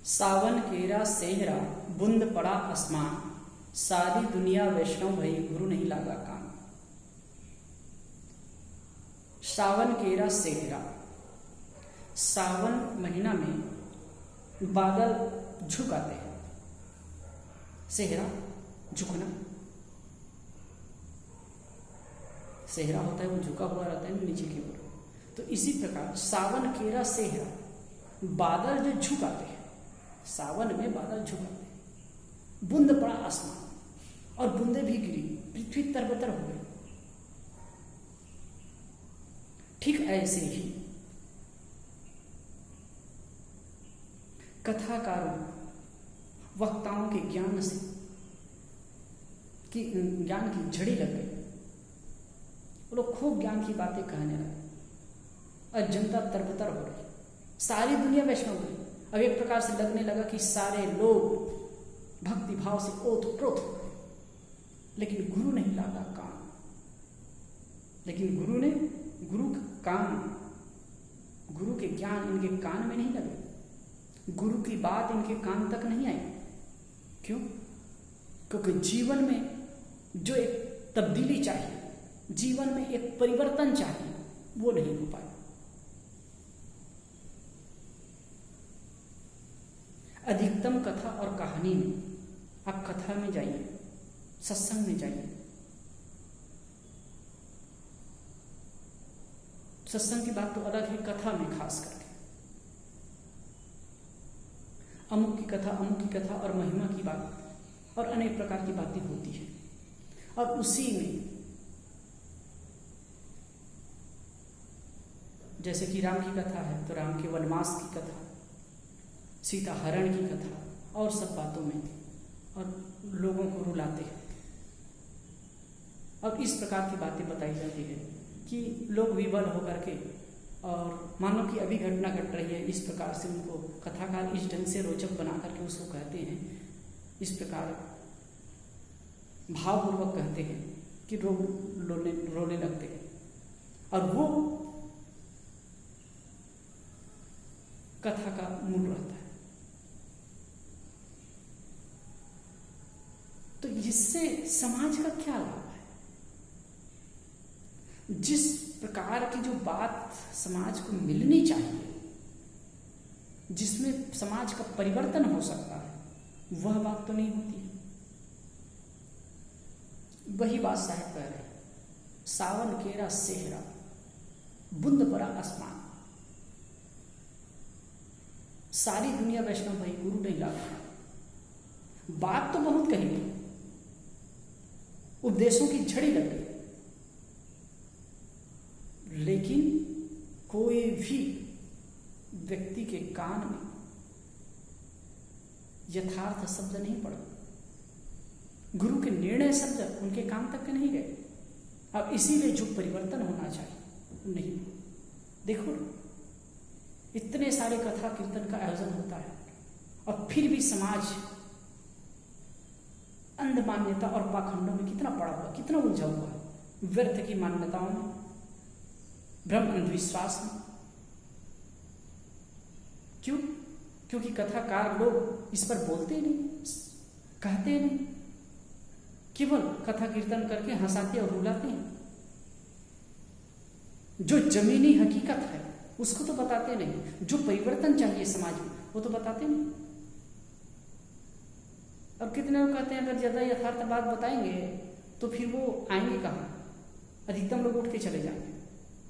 सावन केरा सेहरा बूंद पड़ा आसमान, सारी दुनिया वैष्णव भई गुरु नहीं लागा कान। सावन केरा सेहरा, सावन महीना में बादल झुक आते हैं। सेहरा झुकना, सेहरा होता है वो झुका हुआ रहता है नीचे की ओर। तो इसी प्रकार सावन केरा सेहरा, बादल जो झुक आते हैं, सावन में बादल झुक आते हैं, बूंद पड़ा आसमान और बूंदे भी गिरी, पृथ्वी तरबतर हो गई। ठीक ऐसे ही कथाकारों वक्ताओं के ज्ञान से ज्ञान की झड़ी लग गई। वो लोग खूब ज्ञान की बातें कहने लगे और जनता तरबतर हो रही, सारी दुनिया वैष्णव हुई। अब एक प्रकार से लगने लगा कि सारे लोग भक्ति भाव से ओत-प्रोत हो गए, लेकिन गुरु नहीं लागा कान। लेकिन गुरु के ज्ञान इनके कान में नहीं लगे, गुरु की बात इनके कान तक नहीं आई। क्यों? क्योंकि जीवन में जो एक तब्दीली चाहिए, जीवन में एक परिवर्तन चाहिए, वो नहीं हो पाया। अधिकतम कथा और कहानी में, आप कथा में जाइए, सत्संग में जाइए, सत्संग की बात तो अलग है, कथा में खास करके अमुक की कथा और महिमा की बात और अनेक प्रकार की बातें होती है। और उसी में जैसे कि राम की कथा है तो राम के वनवास की कथा, सीता हरण की कथा और सब बातों में, और लोगों को रुलाते हैं। और इस प्रकार की बातें बताई जाती है कि लोग विवल होकर के, और मानो कि अभी घटना घट रही है, इस प्रकार से उनको कथाकार इस ढंग से रोचक बना करके उसको कहते हैं, इस प्रकार भावपूर्वक कहते हैं कि रोने लगते हैं। और वो कथा का मूल रहता है। तो इससे समाज का क्या लाभ है? जिस प्रकार की जो बात समाज को मिलनी चाहिए, जिसमें समाज का परिवर्तन हो सकता है, वह बात तो नहीं होती है। वही बात साहब कह रहे, सावन केरा सेहरा बूंद पड़ा आसमान, सारी दुनिया वैष्णव भाई गुरु नहीं लागा। बात तो बहुत कही गई, उपदेशों की झड़ी लग गई, लेकिन कोई भी व्यक्ति के कान में यथार्थ शब्द नहीं पड़ा, गुरु के निर्णय शब्द उनके कान तक के नहीं गए। अब इसीलिए जो परिवर्तन होना चाहिए नहीं। देखो, इतने सारे कथा कीर्तन का आयोजन होता है और फिर भी समाज अंध मान्यता और पाखंडों में कितना पड़ा हुआ, कितना उलझा हुआ है, व्यर्थ की मान्यताओं में, भ्रम अंधविश्वास में। क्यों? क्योंकि कथाकार लोग इस पर बोलते नहीं, कहते नहीं, केवल कथा कीर्तन करके हंसाते और रुलाते हैं। जो जमीनी हकीकत है उसको तो बताते नहीं, जो परिवर्तन चाहिए समाज में वो तो बताते नहीं। और कितने लोग कहते हैं अगर ज्यादा यथार्थ बात बताएंगे तो फिर वो आएंगे कहाँ? अधिकतम लोग उठ के चले जाएंगे।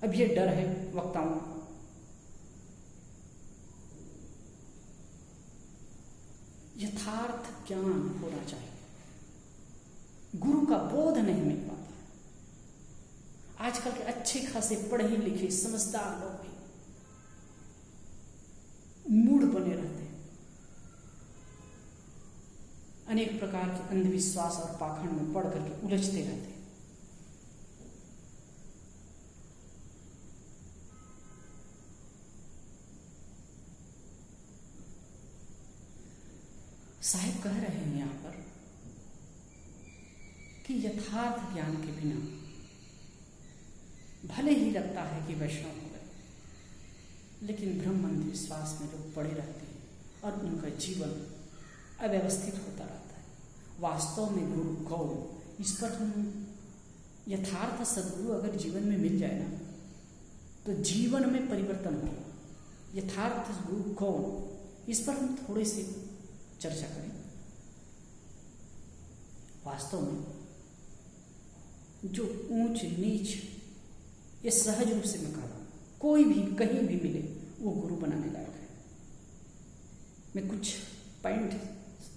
अब ये डर है वक्ताओं का। यथार्थ ज्ञान होना चाहिए, गुरु का बोध नहीं मिल पाता। आजकल के अच्छे खासे पढ़े लिखे समझदार लोग भी मूड बने रहते हैं, अनेक प्रकार के अंधविश्वास और पाखंड में पढ़ करके उलझते रहते हैं। साहिब कह रहे हैं यहां पर कि यथार्थ ज्ञान के बिना भले ही लगता है कि वैष्णव हो गए, लेकिन भ्रम अंधविश्वास में लोग पड़े रहते हैं और उनका जीवन अव्यवस्थित होता रहता है। वास्तव में गुरु कौन, इस पर हम यथार्थ सद्गुरु अगर जीवन में मिल जाए ना तो जीवन में परिवर्तन होगा। यथार्थ गुरु कौन, इस पर हम थोड़े से चर्चा करें। वास्तव में जो ऊंच नीच, ये सहज रूप से मैं कह रहा हूं, कोई भी कहीं भी मिले वो गुरु बनाने लायक है। मैं कुछ पॉइंट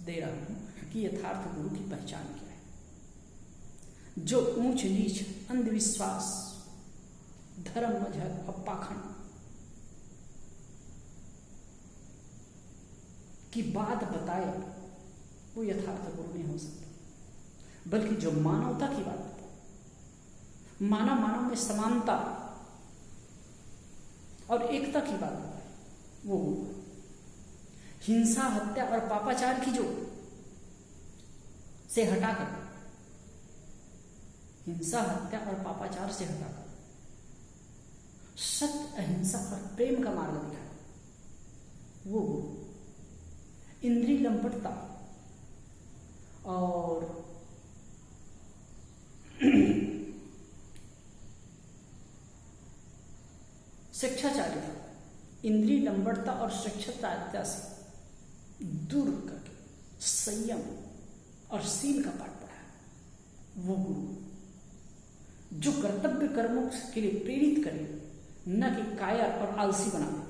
दे रहा हूं कि यथार्थ गुरु की पहचान क्या है। जो ऊंच नीच, अंधविश्वास, धर्म मजहब और पाखंड की बात बताए वो यथार्थ गुरु नहीं हो सकता, बल्कि जो मानवता की बात बताए, मानव मानव में समानता और एकता की बात बताए, वो गुरु। हिंसा, हत्या और पापाचार की जो से हटाकर, हिंसा, हत्या और पापाचार से हटाकर सत्य, अहिंसा और प्रेम का मार्ग दिखाए, वो गुरु। इंद्रिय लंपटता और शिक्षाचार्यता, इंद्रिय लंपटता और शिक्षाचार्यता से दूर करके संयम और शील का पाठ पढ़ाए, वो गुरु। जो कर्तव्य कर्मों के लिए प्रेरित करे, न कि कायर और आलसी बनावे,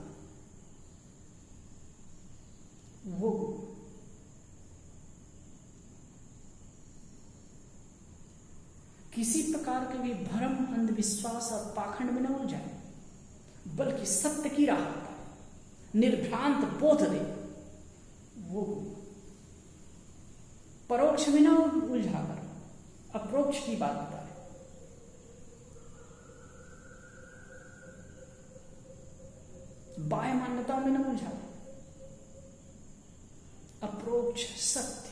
वो गुरु। किसी प्रकार के भी भ्रम, अंधविश्वास और पाखंड में न उलझाए, बल्कि सत्य की राह बताए, निर्भ्रांत बोध दे, वो गुरु। परोक्ष में न उलझाकर अप्रोक्ष की बात बताए, बाह्य मान्यताओं में न उलझाए, अप्रोक्ष सत्य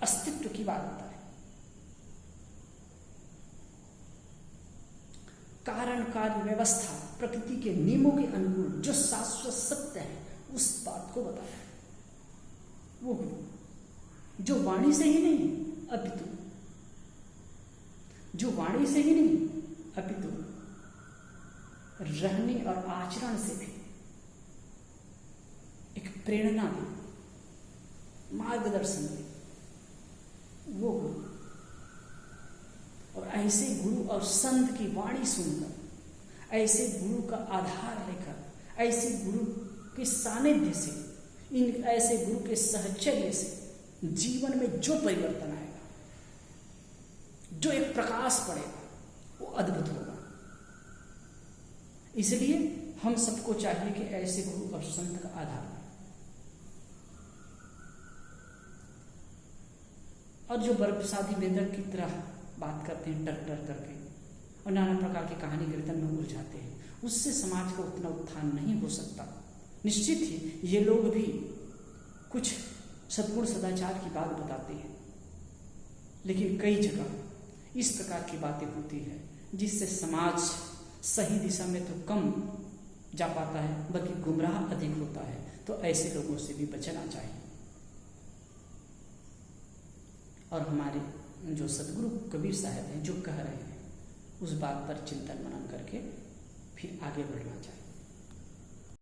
अस्तित्व की बात बताए, कारण कार्य व्यवस्था, प्रकृति के नियमों के अनुकूल जो शाश्वत सत्य है उस बात को बताया, वो गुरु। जो वाणी से ही नहीं अपितु, जो वाणी से ही नहीं अपितु रहने और आचरण से भी एक प्रेरणा दे, मार्गदर्शन दे, वो गुरु। और ऐसे गुरु और संत की वाणी सुनकर, ऐसे गुरु का आधार लेकर, ऐसे गुरु के सानिध्य से, इन ऐसे गुरु के सहचर्य से जीवन में जो परिवर्तन आएगा, जो एक प्रकाश पड़ेगा, वो अद्भुत होगा। इसलिए हम सबको चाहिए कि ऐसे गुरु और संत का आधार लें। और जो बर्फसादी वेदक की तरह बात करते हैं, डर डर करके, और नाना प्रकार की कहानी कीर्तन में उलझाते हैं, उससे समाज का उतना उत्थान नहीं हो सकता। निश्चित ही ये लोग भी कुछ सद्गुण सदाचार की बात बताते हैं, लेकिन कई जगह इस प्रकार की बातें होती है जिससे समाज सही दिशा में तो कम जा पाता है, बल्कि गुमराह अधिक होता है। तो ऐसे लोगों से भी बचना चाहिए। और हमारे जो सद्गुरु कबीर साहब हैं जो कह रहे हैं, उस बात पर चिंतन मनन करके फिर आगे बढ़ना चाहिए।